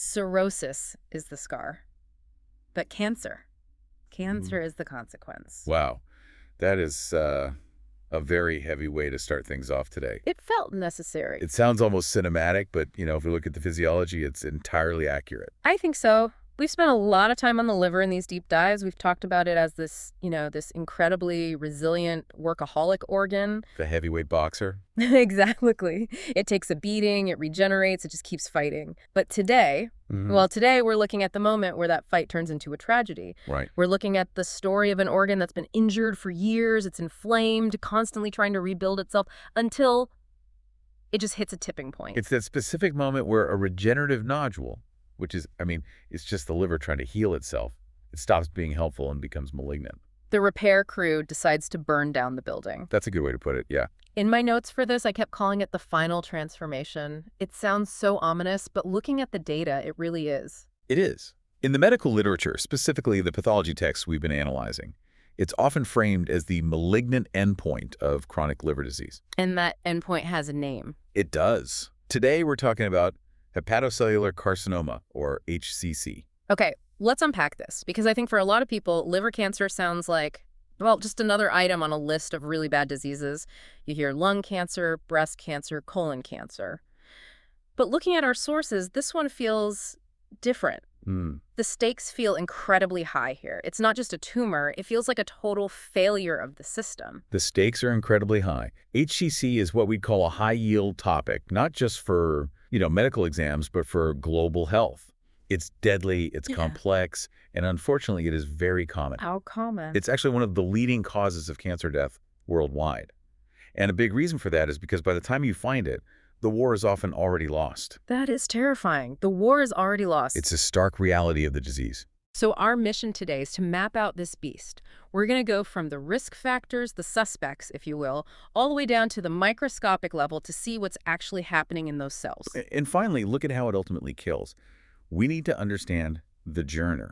Cirrhosis is the scar, but cancer is the consequence. Wow. That is a very heavy way to start things off today. It felt necessary. It sounds almost cinematic, but, if we look at the physiology, it's entirely accurate. I think so. We've spent a lot of time on the liver in these deep dives. We've talked about it as this, this incredibly resilient workaholic organ. The heavyweight boxer. Exactly. It takes a beating, it regenerates, it just keeps fighting. But today, today we're looking at the moment where that fight turns into a tragedy. Right. We're looking at the story of an organ that's been injured for years, it's inflamed, constantly trying to rebuild itself until it just hits a tipping point. It's that specific moment where a regenerative nodule, which is, it's just the liver trying to heal itself. It stops being helpful and becomes malignant. The repair crew decides to burn down the building. That's a good way to put it, yeah. In my notes for this, I kept calling it the final transformation. It sounds so ominous, but looking at the data, it really is. It is. In the medical literature, specifically the pathology texts we've been analyzing, it's often framed as the malignant endpoint of chronic liver disease. And that endpoint has a name. It does. Today, we're talking about hepatocellular carcinoma, or HCC. Okay, let's unpack this, because I think for a lot of people, liver cancer sounds like, well, just another item on a list of really bad diseases. You hear lung cancer, breast cancer, colon cancer. But looking at our sources, this one feels different. The stakes feel incredibly high here. It's not just a tumor. It feels like a total failure of the system. The stakes are incredibly high. HCC is what we'd call a high-yield topic, not just for, medical exams, but for global health. It's deadly, it's complex, and unfortunately, it is very common. How common? It's actually one of the leading causes of cancer death worldwide. And a big reason for that is because by the time you find it, the war is often already lost. That is terrifying. The war is already lost. It's a stark reality of the disease. So our mission today is to map out this beast. We're going to go from the risk factors, the suspects, if you will, all the way down to the microscopic level to see what's actually happening in those cells. And finally, look at how it ultimately kills. We need to understand the journey.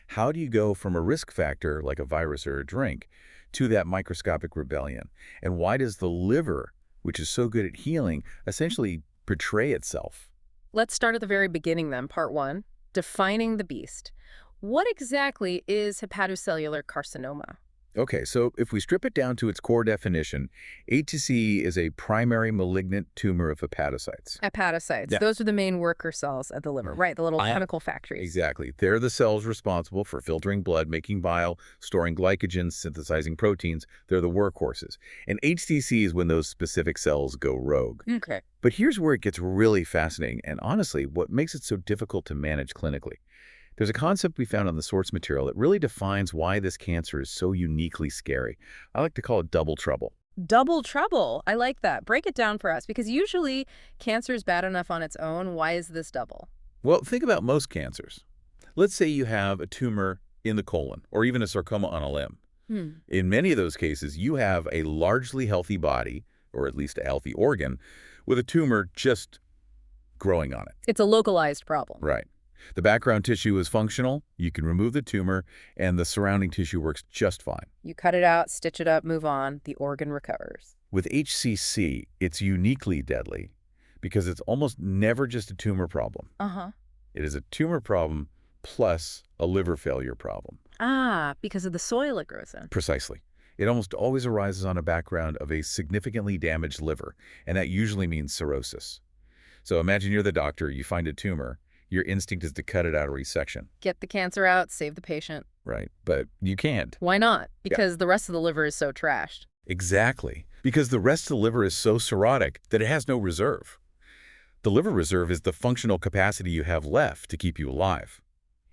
How do you go from a risk factor, like a virus or a drink, to that microscopic rebellion? And why does the liver, which is so good at healing, essentially betray itself? Let's start at the very beginning then, part one, defining the beast. What exactly is hepatocellular carcinoma? Okay, so if we strip it down to its core definition, HCC is a primary malignant tumor of hepatocytes. Hepatocytes. Yeah. Those are the main worker cells at the liver, right? The little chemical factories. Exactly. They're the cells responsible for filtering blood, making bile, storing glycogen, synthesizing proteins. They're the workhorses. And HCC is when those specific cells go rogue. Okay. But here's where it gets really fascinating, and honestly, what makes it so difficult to manage clinically. There's a concept we found on the source material that really defines why this cancer is so uniquely scary. I like to call it double trouble. Double trouble. I like that. Break it down for us, because usually cancer is bad enough on its own. Why is this double? Well, think about most cancers. Let's say you have a tumor in the colon, or even a sarcoma on a limb. In many of those cases, you have a largely healthy body, or at least a healthy organ, with a tumor just growing on it. It's a localized problem. Right. The background tissue is functional, you can remove the tumor, and the surrounding tissue works just fine. You cut it out, stitch it up, move on, the organ recovers. With HCC, it's uniquely deadly because it's almost never just a tumor problem. It is a tumor problem plus a liver failure problem. Ah, because of the soil it grows in. Precisely. It almost always arises on a background of a significantly damaged liver, and that usually means cirrhosis. So imagine you're the doctor, you find a tumor. Your instinct is to cut it out of resection. Get the cancer out, save the patient. Right, but you can't. Why not? Because the rest of the liver is so trashed. Exactly. Because the rest of the liver is so cirrhotic that it has no reserve. The liver reserve is the functional capacity you have left to keep you alive.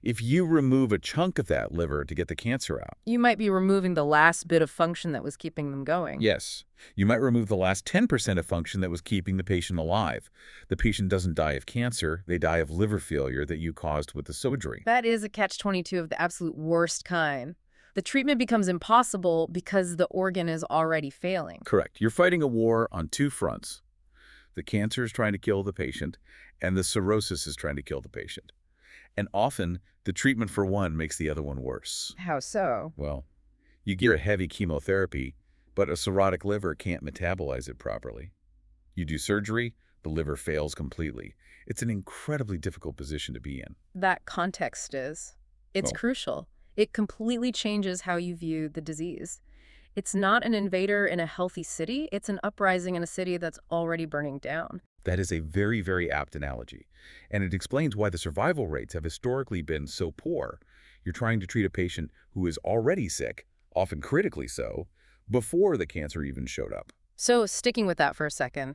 If you remove a chunk of that liver to get the cancer out, You might be removing the last bit of function that was keeping them going. yes, you might remove the last 10% of function that was keeping the patient alive. The patient doesn't die of cancer, they die of liver failure that you caused with the surgery. That is a catch-22 of the absolute worst kind. The treatment becomes impossible because the organ is already failing. Correct. You're fighting a war on two fronts. The cancer is trying to kill the patient, and the cirrhosis is trying to kill the patient. And often, the treatment for one makes the other one worse. How so? Well, you give a heavy chemotherapy, but a cirrhotic liver can't metabolize it properly. You do surgery, the liver fails completely. It's an incredibly difficult position to be in. That context is. It's Well, crucial. It completely changes how you view the disease. It's not an invader in a healthy city, it's an uprising in a city that's already burning down. that is a very, very apt analogy. And it explains why the survival rates have historically been so poor. You're trying to treat a patient who is already sick, often critically so, before the cancer even showed up. So, sticking with that for a second,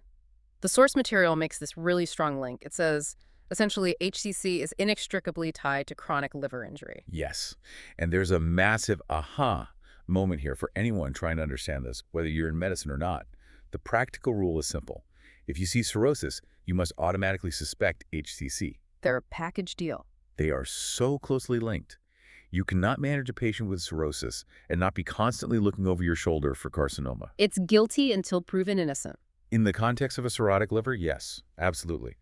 the source material makes this really strong link. It says, essentially, HCC is inextricably tied to chronic liver injury. Yes. And there's a massive aha moment here for anyone trying to understand this, whether you're in medicine or not. The practical rule is simple. If you see cirrhosis, you must automatically suspect HCC. They're a package deal. They are so closely linked. You cannot manage a patient with cirrhosis and not be constantly looking over your shoulder for carcinoma. It's guilty until proven innocent. In the context of a cirrhotic liver, yes, absolutely.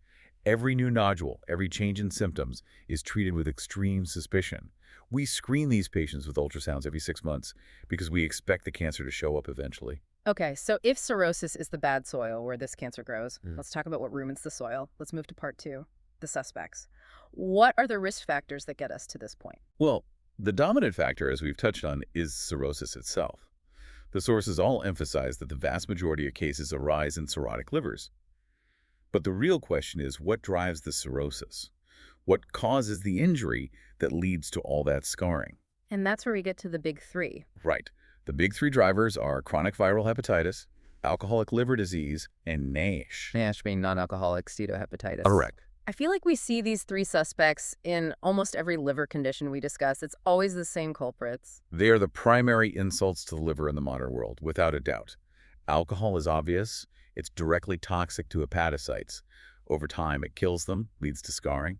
Every new nodule, every change in symptoms is treated with extreme suspicion. We screen these patients with ultrasounds every 6 months because we expect the cancer to show up eventually. Okay, so if cirrhosis is the bad soil where this cancer grows, let's talk about what ruins the soil. Let's move to part 2, the suspects. What are the risk factors that get us to this point? Well, the dominant factor, as we've touched on, is cirrhosis itself. The sources all emphasize that the vast majority of cases arise in cirrhotic livers. But the real question is, what drives the cirrhosis? What causes the injury that leads to all that scarring? And that's where we get to the big 3. Right. The big 3 drivers are chronic viral hepatitis, alcoholic liver disease, and NASH. NASH being non-alcoholic steatohepatitis. Correct. I feel like we see these 3 suspects in almost every liver condition we discuss. It's always the same culprits. They are the primary insults to the liver in the modern world, without a doubt. Alcohol is obvious. It's directly toxic to hepatocytes. Over time, it kills them, leads to scarring.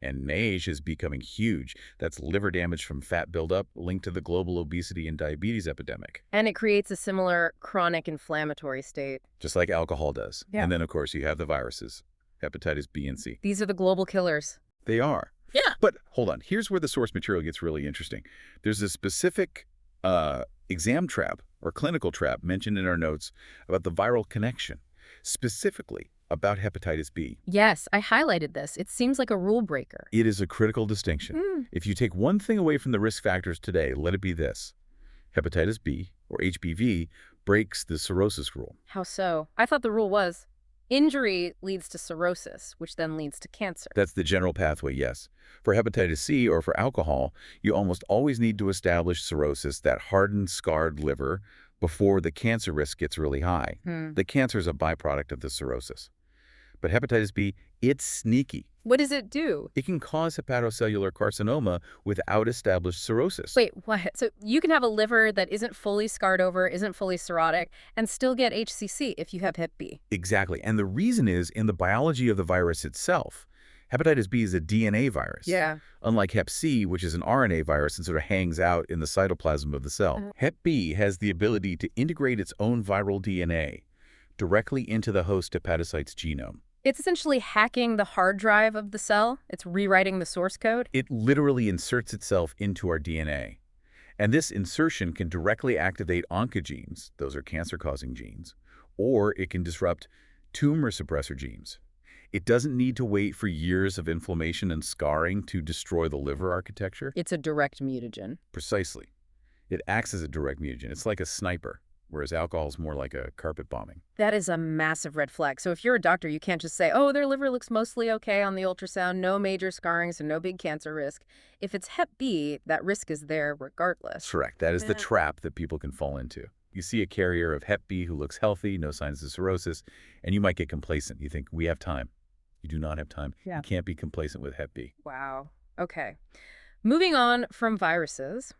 And NASH is becoming huge. That's liver damage from fat buildup linked to the global obesity and diabetes epidemic. And it creates a similar chronic inflammatory state. Just like alcohol does. Yeah. And then, of course, you have the viruses, hepatitis B and C. These are the global killers. They are. Yeah. But hold on. Here's where the source material gets really interesting. There's a specific exam trap or clinical trap mentioned in our notes about the viral connection, specifically about hepatitis B. Yes, I highlighted this. It seems like a rule breaker. It is a critical distinction. If you take one thing away from the risk factors today, let it be this. Hepatitis B, or HBV, breaks the cirrhosis rule. How so? I thought the rule was injury leads to cirrhosis, which then leads to cancer. That's the general pathway, yes. For hepatitis C or for alcohol, you almost always need to establish cirrhosis, that hardened, scarred liver, before the cancer risk gets really high. The cancer is a byproduct of the cirrhosis. But hepatitis B, it's sneaky. What does it do? It can cause hepatocellular carcinoma without established cirrhosis. Wait, what? So you can have a liver that isn't fully scarred over, isn't fully cirrhotic, and still get HCC if you have Hep B. Exactly. And the reason is in the biology of the virus itself. Hepatitis B is a DNA virus. Yeah. Unlike Hep C, which is an RNA virus and sort of hangs out in the cytoplasm of the cell. Hep B has the ability to integrate its own viral DNA directly into the host hepatocyte's genome. It's essentially hacking the hard drive of the cell. It's rewriting the source code. It literally inserts itself into our DNA. And this insertion can directly activate oncogenes, those are cancer-causing genes, or it can disrupt tumor suppressor genes. It doesn't need to wait for years of inflammation and scarring to destroy the liver architecture. It's a direct mutagen. Precisely. It acts as a direct mutagen. It's like a sniper, whereas alcohol is more like a carpet bombing. That is a massive red flag. So if you're a doctor, you can't just say, oh, their liver looks mostly okay on the ultrasound, no major scarring, so no big cancer risk. If it's Hep B, that risk is there regardless. Correct. That is the trap that people can fall into. You see a carrier of Hep B who looks healthy, no signs of cirrhosis, and you might get complacent. You think, we have time. You do not have time. Yeah. You can't be complacent with Hep B. Wow. Okay. Moving on from viruses,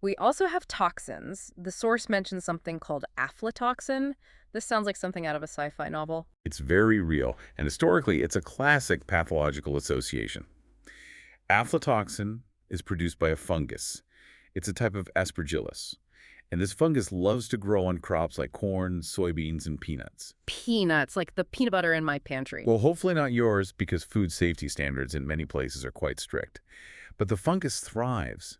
we also have toxins. The source mentions something called aflatoxin. This sounds like something out of a sci-fi novel. It's very real, and historically, it's a classic pathological association. Aflatoxin is produced by a fungus. It's a type of aspergillus. And this fungus loves to grow on crops like corn, soybeans, and peanuts. Peanuts, like the peanut butter in my pantry. Well, hopefully not yours, because food safety standards in many places are quite strict. But the fungus thrives.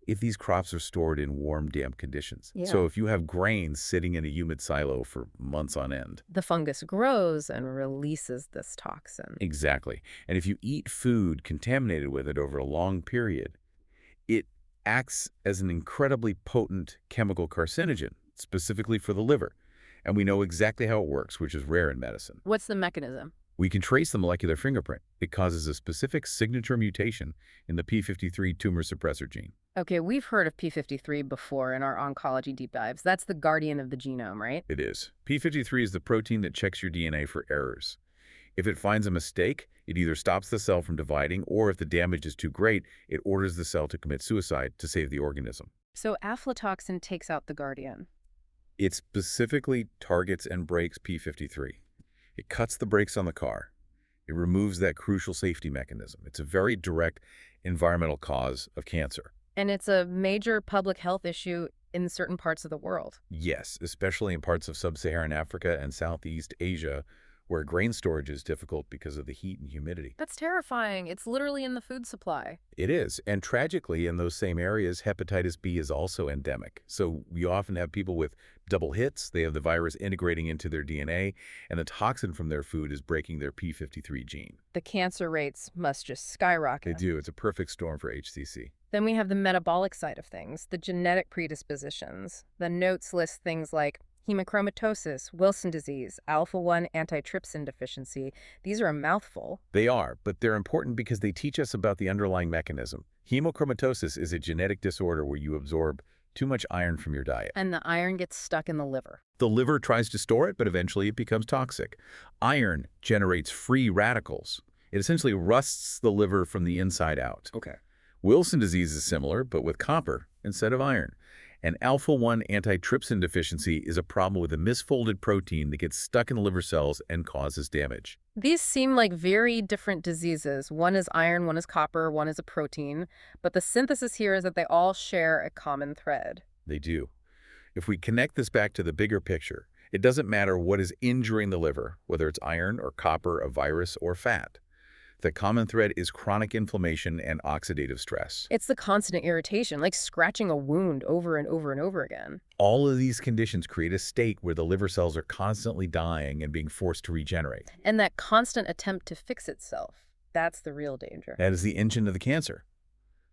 if these crops are stored in warm, damp conditions. Yeah. So if you have grains sitting in a humid silo for months on end. The fungus grows and releases this toxin. Exactly. And if you eat food contaminated with it over a long period, it acts as an incredibly potent chemical carcinogen, specifically for the liver. And we know exactly how it works, which is rare in medicine. What's the mechanism? We can trace the molecular fingerprint. It causes a specific signature mutation in the p53 tumor suppressor gene. Okay, we've heard of P53 before in our oncology deep dives. That's the guardian of the genome, right? It is. p53 is the protein that checks your DNA for errors. If it finds a mistake, it either stops the cell from dividing, or if the damage is too great, it orders the cell to commit suicide to save the organism. So aflatoxin takes out the guardian. It specifically targets and breaks p53. It cuts the brakes on the car. It removes that crucial safety mechanism. It's a very direct environmental cause of cancer. And it's a major public health issue in certain parts of the world. Yes, especially in parts of sub-Saharan Africa and Southeast Asia, where grain storage is difficult because of the heat and humidity. That's terrifying. It's literally in the food supply. It is. And tragically, in those same areas, hepatitis B is also endemic. So we often have people with double hits. They have the virus integrating into their DNA, and the toxin from their food is breaking their p53 gene. The cancer rates must just skyrocket. They do. It's a perfect storm for HCC. Then we have the metabolic side of things, the genetic predispositions. The notes list things like hemochromatosis, Wilson disease, alpha-1 antitrypsin deficiency. These are a mouthful. They are, but they're important because they teach us about the underlying mechanism. Hemochromatosis is a genetic disorder where you absorb too much iron from your diet. And the iron gets stuck in the liver. The liver tries to store it, but eventually it becomes toxic. Iron generates free radicals. It essentially rusts the liver from the inside out. Okay. Wilson disease is similar, but with copper instead of iron. And alpha-1 antitrypsin deficiency is a problem with a misfolded protein that gets stuck in the liver cells and causes damage. These seem like very different diseases. One is iron, one is copper, one is a protein. But the synthesis here is that they all share a common thread. They do. If we connect this back to the bigger picture, it doesn't matter what is injuring the liver, whether it's iron or copper, a virus, or fat. The common thread is chronic inflammation and oxidative stress. It's the constant irritation, like scratching a wound over and over and over again. All of these conditions create a state where the liver cells are constantly dying and being forced to regenerate. And that constant attempt to fix itself, that's the real danger. That is the engine of the cancer,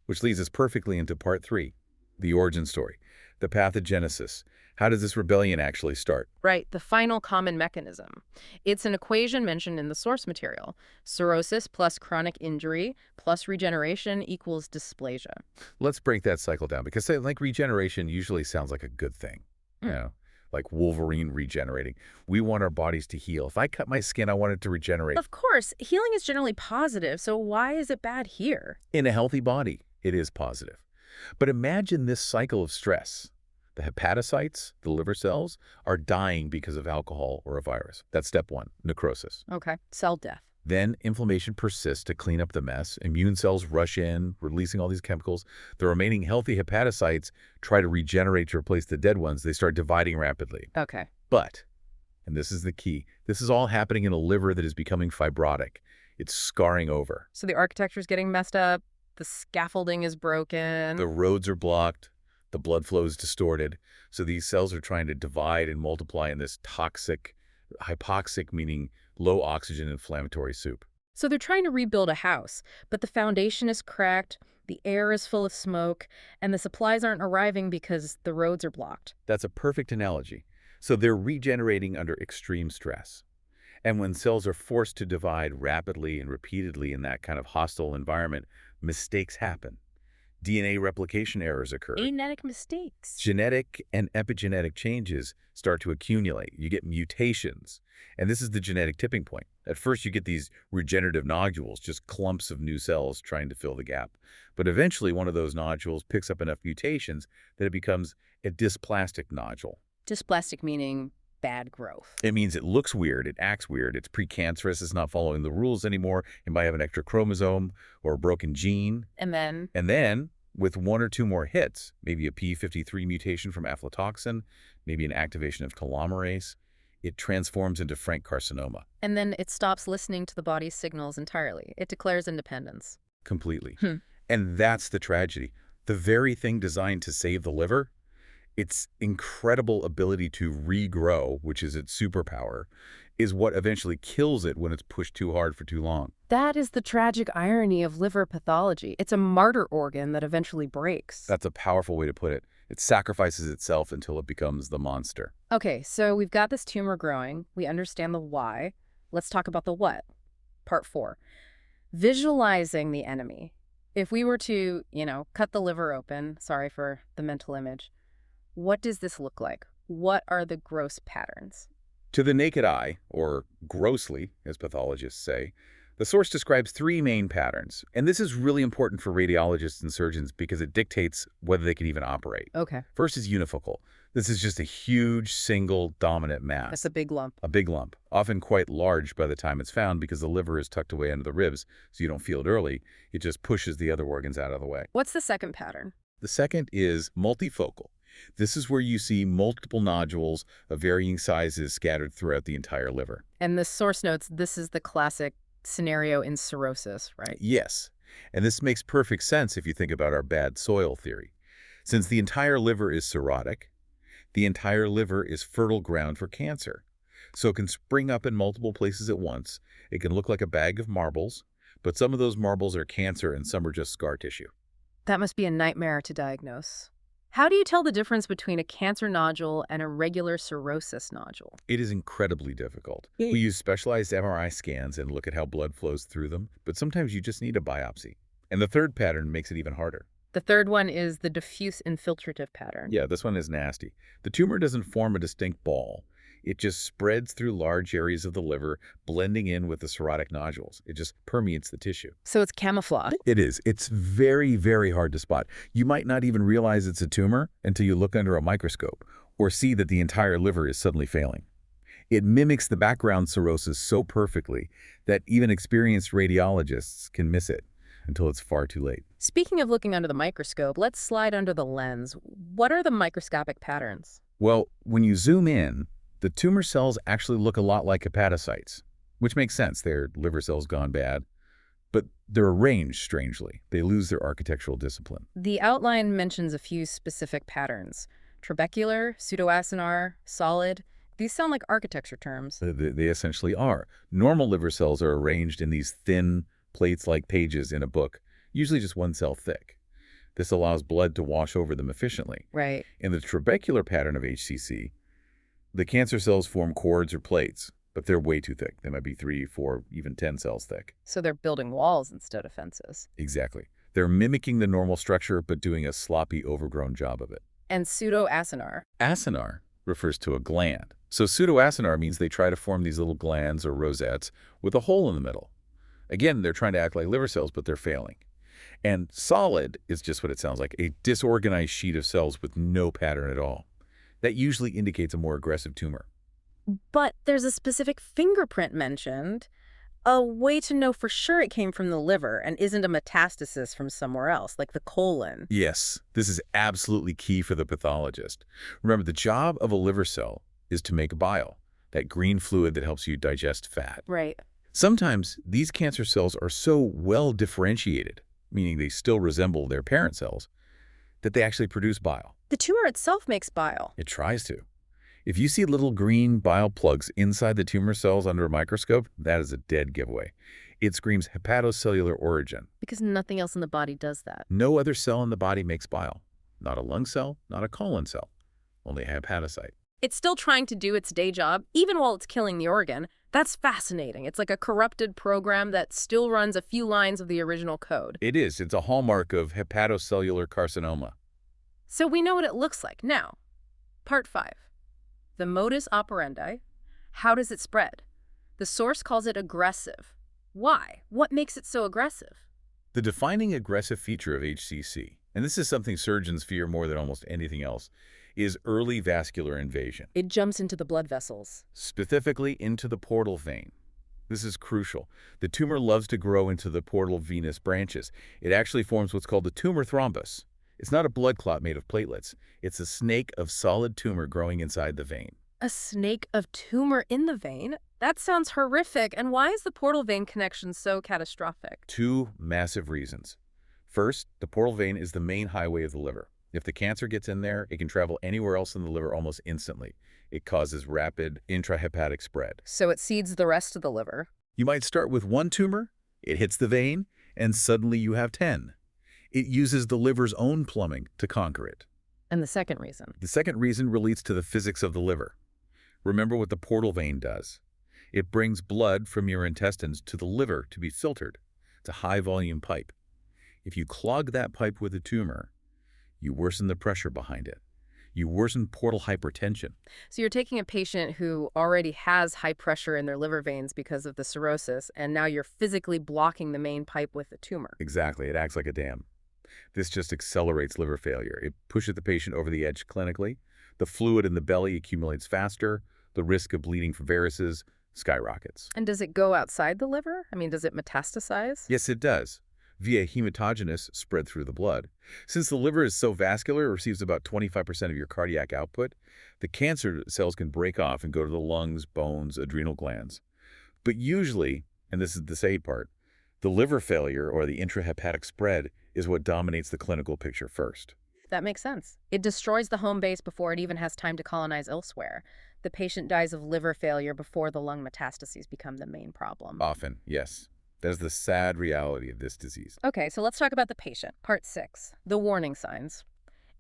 which leads us perfectly into part 3, the origin story, the pathogenesis. How does this rebellion actually start? Right, the final common mechanism. It's an equation mentioned in the source material. Cirrhosis plus chronic injury plus regeneration equals dysplasia. Let's break that cycle down, because like regeneration usually sounds like a good thing, like Wolverine regenerating. We want our bodies to heal. If I cut my skin, I want it to regenerate. Of course, healing is generally positive, so why is it bad here? In a healthy body, it is positive. But imagine this cycle of stress. The hepatocytes, the liver cells, are dying because of alcohol or a virus. That's step 1, necrosis. Okay, cell death. Then inflammation persists to clean up the mess. Immune cells rush in, releasing all these chemicals. The remaining healthy hepatocytes try to regenerate to replace the dead ones. They start dividing rapidly. Okay. But, and this is the key, this is all happening in a liver that is becoming fibrotic. It's scarring over. So the architecture's getting messed up, the scaffolding is broken. The roads are blocked. The blood flow is distorted. So these cells are trying to divide and multiply in this toxic, hypoxic, meaning low oxygen inflammatory soup. So they're trying to rebuild a house, but the foundation is cracked, the air is full of smoke, and the supplies aren't arriving because the roads are blocked. That's a perfect analogy. So they're regenerating under extreme stress. And when cells are forced to divide rapidly and repeatedly in that kind of hostile environment, mistakes happen. DNA replication errors occur. Genetic mistakes. Genetic and epigenetic changes start to accumulate. You get mutations. And this is the genetic tipping point. At first, you get these regenerative nodules, just clumps of new cells trying to fill the gap. But eventually, one of those nodules picks up enough mutations that it becomes a dysplastic nodule. Dysplastic meaning bad growth. It means it looks weird, it acts weird, it's precancerous, it's not following the rules anymore, it might have an extra chromosome or a broken gene. And then, with 1 or 2 more hits, maybe a p53 mutation from aflatoxin, maybe an activation of telomerase, it transforms into frank carcinoma. And then it stops listening to the body's signals entirely. It declares independence. Completely. And that's the tragedy. The very thing designed to save the liver, its incredible ability to regrow, which is its superpower, is what eventually kills it when it's pushed too hard for too long. That is the tragic irony of liver pathology. It's a martyr organ that eventually breaks. That's a powerful way to put it. It sacrifices itself until it becomes the monster. Okay, so we've got this tumor growing. We understand the why. Let's talk about the what. Part 4. Visualizing the enemy. If we were to, cut the liver open, sorry for the mental image, what does this look like? What are the gross patterns? To the naked eye, or grossly, as pathologists say, the source describes 3 main patterns. And this is really important for radiologists and surgeons because it dictates whether they can even operate. Okay. First is unifocal. This is just a huge, single, dominant mass. That's a big lump. A big lump, often quite large by the time it's found because the liver is tucked away under the ribs, so you don't feel it early. It just pushes the other organs out of the way. What's the second pattern? The second is multifocal. This is where you see multiple nodules of varying sizes scattered throughout the entire liver. And the source notes this is the classic scenario in cirrhosis, right? Yes, and this makes perfect sense if you think about our bad soil theory. Since the entire liver is cirrhotic, the entire liver is fertile ground for cancer. So it can spring up in multiple places at once. It can look like a bag of marbles, but some of those marbles are cancer and some are just scar tissue. That must be a nightmare to diagnose. How do you tell the difference between a cancer nodule and a regular cirrhosis nodule? It is incredibly difficult. We use specialized MRI scans and look at how blood flows through them, but sometimes you just need a biopsy. And the third pattern makes it even harder. The third one is the diffuse infiltrative pattern. Yeah, this one is nasty. The tumor doesn't form a distinct ball. It just spreads through large areas of the liver, blending in with the cirrhotic nodules. It just permeates the tissue. So it's camouflage. It is. It's very, very hard to spot. You might not even realize it's a tumor until you look under a microscope or see that the entire liver is suddenly failing. It mimics the background cirrhosis so perfectly that even experienced radiologists can miss it until it's far too late. Speaking of looking under the microscope, let's slide under the lens. What are the microscopic patterns? Well, when you zoom in, the tumor cells actually look a lot like hepatocytes, which makes sense. They're liver cells gone bad. But they're arranged strangely. They lose their architectural discipline. The outline mentions a few specific patterns. Trabecular, pseudoacinar, solid. These sound like architecture terms. They essentially are. Normal liver cells are arranged in these thin, plates-like pages in a book, usually just 1 cell thick. This allows blood to wash over them efficiently. Right. In the trabecular pattern of HCC, the cancer cells form cords or plates, but they're way too thick. They might be 3, 4, even 10 cells thick. So they're building walls instead of fences. Exactly. They're mimicking the normal structure, but doing a sloppy, overgrown job of it. And pseudoacinar. Acinar refers to a gland. So pseudoacinar means they try to form these little glands or rosettes with a hole in the middle. Again, they're trying to act like liver cells, but they're failing. And solid is just what it sounds like, a disorganized sheet of cells with no pattern at all. That usually indicates a more aggressive tumor. But there's a specific fingerprint mentioned, a way to know for sure it came from the liver and isn't a metastasis from somewhere else, like the colon. Yes, this is absolutely key for the pathologist. Remember, the job of a liver cell is to make bile, that green fluid that helps you digest fat. Right. Sometimes these cancer cells are so well differentiated, meaning they still resemble their parent cells, that they actually produce bile. The tumor itself makes bile. It tries to. If you see little green bile plugs inside the tumor cells under a microscope, that is a dead giveaway. It screams hepatocellular origin. Because nothing else in the body does that. No other cell in the body makes bile. Not a lung cell, not a colon cell. Only a hepatocyte. It's still trying to do its day job, even while it's killing the organ. That's fascinating. It's like a corrupted program that still runs a few lines of the original code. It is. It's a hallmark of hepatocellular carcinoma. So we know what it looks like. Now, part 5. The modus operandi. How does it spread? The source calls it aggressive. Why? What makes it so aggressive? The defining aggressive feature of HCC, and this is something surgeons fear more than almost anything else, is early vascular invasion. It jumps into the blood vessels. Specifically into the portal vein. This is crucial. The tumor loves to grow into the portal venous branches. It actually forms what's called a tumor thrombus. It's not a blood clot made of platelets. It's a snake of solid tumor growing inside the vein. A snake of tumor in the vein? That sounds horrific. And why is the portal vein connection so catastrophic? 2 massive reasons. First, the portal vein is the main highway of the liver. If the cancer gets in there, it can travel anywhere else in the liver almost instantly. It causes rapid intrahepatic spread. So it seeds the rest of the liver. You might start with one tumor, it hits the vein, and suddenly you have 10. It uses the liver's own plumbing to conquer it. And the second reason. The second reason relates to the physics of the liver. Remember what the portal vein does. It brings blood from your intestines to the liver to be filtered. It's a high-volume pipe. If you clog that pipe with a tumor, you worsen the pressure behind it. You worsen portal hypertension. So you're taking a patient who already has high pressure in their liver veins because of the cirrhosis, and now you're physically blocking the main pipe with the tumor. Exactly. It acts like a dam. This just accelerates liver failure. It pushes the patient over the edge clinically. The fluid in the belly accumulates faster. The risk of bleeding from varices skyrockets. And does it go outside the liver? I mean, does it metastasize? Yes, it does, via hematogenous spread through the blood. Since the liver is so vascular, it receives about 25% of your cardiac output, the cancer cells can break off and go to the lungs, bones, adrenal glands. But usually, and this is the sad part, the liver failure or the intrahepatic spread is what dominates the clinical picture first. That makes sense. It destroys the home base before it even has time to colonize elsewhere. The patient dies of liver failure before the lung metastases become the main problem. Often, yes. That is the sad reality of this disease. Okay, so let's talk about the patient. Part 6, the warning signs.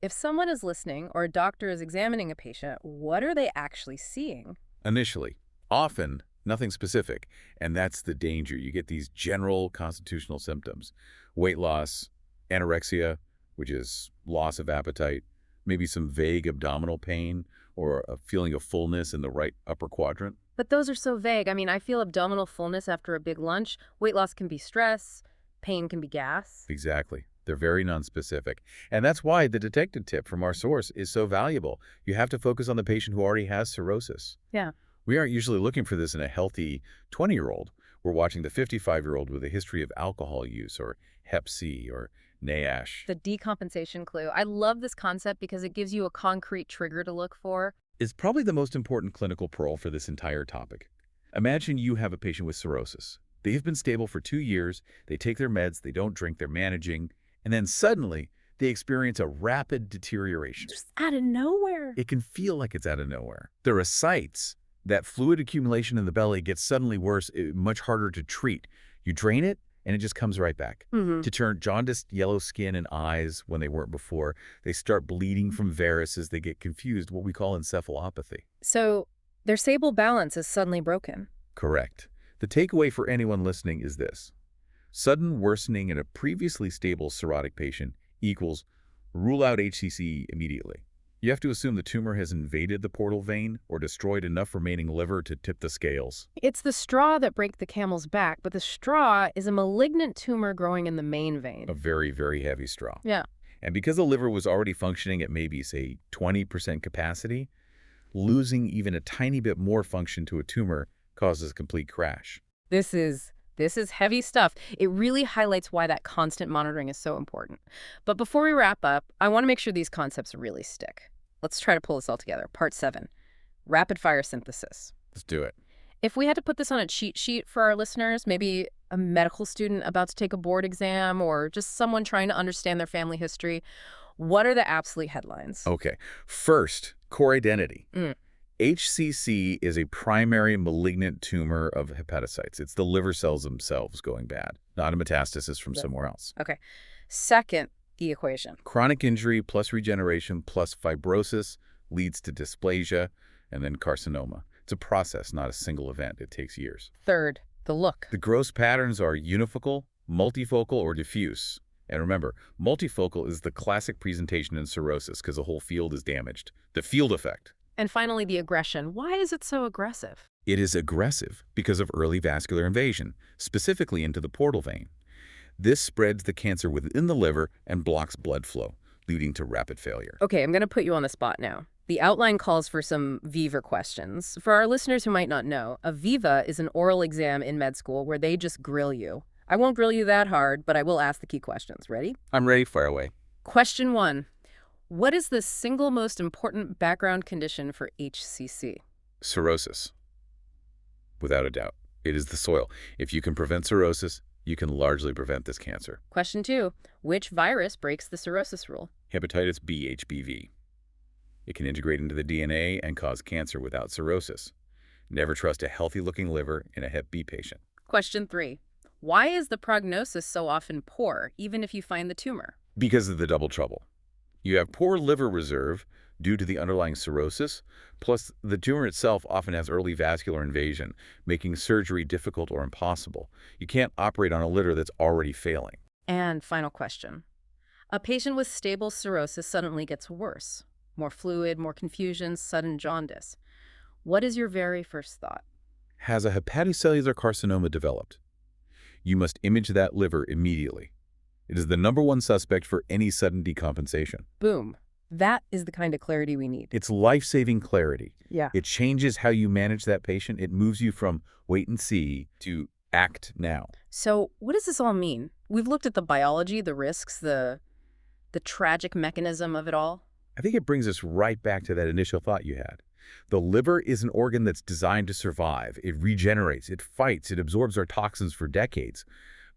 If someone is listening or a doctor is examining a patient, what are they actually seeing? Initially, often nothing specific, and that's the danger. You get these general constitutional symptoms: weight loss, anorexia, which is loss of appetite, maybe some vague abdominal pain or a feeling of fullness in the right upper quadrant. But those are so vague. I mean, I feel abdominal fullness after a big lunch. Weight loss can be stress. Pain can be gas. Exactly. They're very nonspecific. And that's why the detective tip from our source is so valuable. You have to focus on the patient who already has cirrhosis. Yeah. We aren't usually looking for this in a healthy 20-year-old. We're watching the 55-year-old with a history of alcohol use or Hep C or NASH. The decompensation clue. I love this concept because it gives you a concrete trigger to look for. Is probably the most important clinical pearl for this entire topic. Imagine you have a patient with cirrhosis. They've been stable for 2 years, they take their meds, they don't drink, they're managing, and then suddenly they experience a rapid deterioration. Just out of nowhere. It can feel like it's out of nowhere. There are sites that fluid accumulation in the belly gets suddenly worse, much harder to treat. You drain it, and it just comes right back. To turn jaundiced yellow skin and eyes when they weren't before. They start bleeding from varices. They get confused, what we call encephalopathy. So their stable balance is suddenly broken. Correct. The takeaway for anyone listening is this: sudden worsening in a previously stable cirrhotic patient equals rule out HCC immediately. You have to assume the tumor has invaded the portal vein or destroyed enough remaining liver to tip the scales. It's the straw that breaks the camel's back, but the straw is a malignant tumor growing in the main vein. A very, very heavy straw. Yeah. And because the liver was already functioning at maybe, say, 20% capacity, losing even a tiny bit more function to a tumor causes a complete crash. This is heavy stuff. It really highlights why that constant monitoring is so important. But before we wrap up, I want to make sure these concepts really stick. Let's try to pull this all together. Part 7, rapid fire synthesis. Let's do it. If we had to put this on a cheat sheet for our listeners, maybe a medical student about to take a board exam or just someone trying to understand their family history, what are the absolute headlines? Okay. First, core identity. HCC is a primary malignant tumor of hepatocytes. It's the liver cells themselves going bad, not a metastasis from somewhere else. Okay. Second, the equation. Chronic injury plus regeneration plus fibrosis leads to dysplasia and then carcinoma. It's a process, not a single event. It takes years. Third, the look. The gross patterns are unifocal, multifocal, or diffuse. And remember, multifocal is the classic presentation in cirrhosis because the whole field is damaged. The field effect. And finally, the aggression. Why is it so aggressive? It is aggressive because of early vascular invasion, specifically into the portal vein. This spreads the cancer within the liver and blocks blood flow, leading to rapid failure. Okay, I'm going to put you on the spot now. The outline calls for some Viva questions. For our listeners who might not know, a Viva is an oral exam in med school where they just grill you. I won't grill you that hard, but I will ask the key questions. Ready? I'm ready. Fire away. Question 1. What is the single most important background condition for HCC? Cirrhosis. Without a doubt. It is the soil. If you can prevent cirrhosis, you can largely prevent this cancer. Question 2. Which virus breaks the cirrhosis rule? Hepatitis B HBV. It can integrate into the DNA and cause cancer without cirrhosis. Never trust a healthy-looking liver in a Hep B patient. Question 3. Why is the prognosis so often poor, even if you find the tumor? Because of the double trouble. You have poor liver reserve due to the underlying cirrhosis, plus the tumor itself often has early vascular invasion, making surgery difficult or impossible. You can't operate on a liver that's already failing. And final question. A patient with stable cirrhosis suddenly gets worse. More fluid, more confusion, sudden jaundice. What is your very first thought? Has a hepatocellular carcinoma developed? You must image that liver immediately. It is the #1 suspect for any sudden decompensation. Boom. That is the kind of clarity we need. It's life-saving clarity. Yeah. It changes how you manage that patient. It moves you from wait and see to act now. So what does this all mean? We've looked at the biology, the risks, the tragic mechanism of it all. I think it brings us right back to that initial thought you had. The liver is an organ that's designed to survive. It regenerates, it fights, it absorbs our toxins for decades.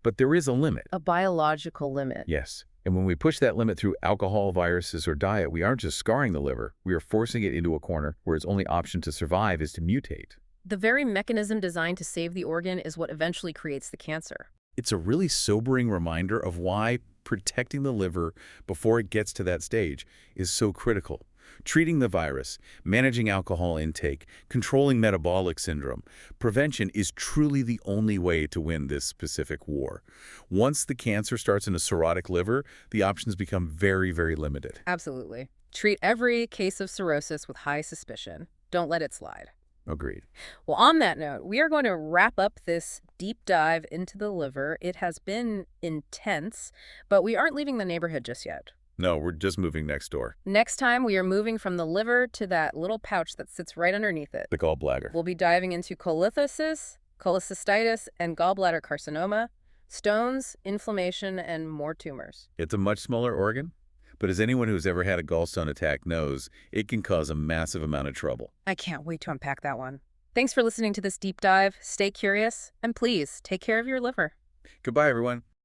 But there is a limit. A biological limit. Yes. And when we push that limit through alcohol, viruses, or diet, we aren't just scarring the liver. We are forcing it into a corner where its only option to survive is to mutate. The very mechanism designed to save the organ is what eventually creates the cancer. It's a really sobering reminder of why protecting the liver before it gets to that stage is so critical. Treating the virus, managing alcohol intake, controlling metabolic syndrome, prevention is truly the only way to win this specific war. Once the cancer starts in a cirrhotic liver, the options become very, very limited. Absolutely. Treat every case of cirrhosis with high suspicion. Don't let it slide. Agreed. Well, on that note, we are going to wrap up this deep dive into the liver. It has been intense, but we aren't leaving the neighborhood just yet. No, we're just moving next door. Next time, we are moving from the liver to that little pouch that sits right underneath it. The gallbladder. We'll be diving into cholelithiasis, cholecystitis, and gallbladder carcinoma, stones, inflammation, and more tumors. It's a much smaller organ, but as anyone who's ever had a gallstone attack knows, it can cause a massive amount of trouble. I can't wait to unpack that one. Thanks for listening to this deep dive. Stay curious, and please take care of your liver. Goodbye, everyone.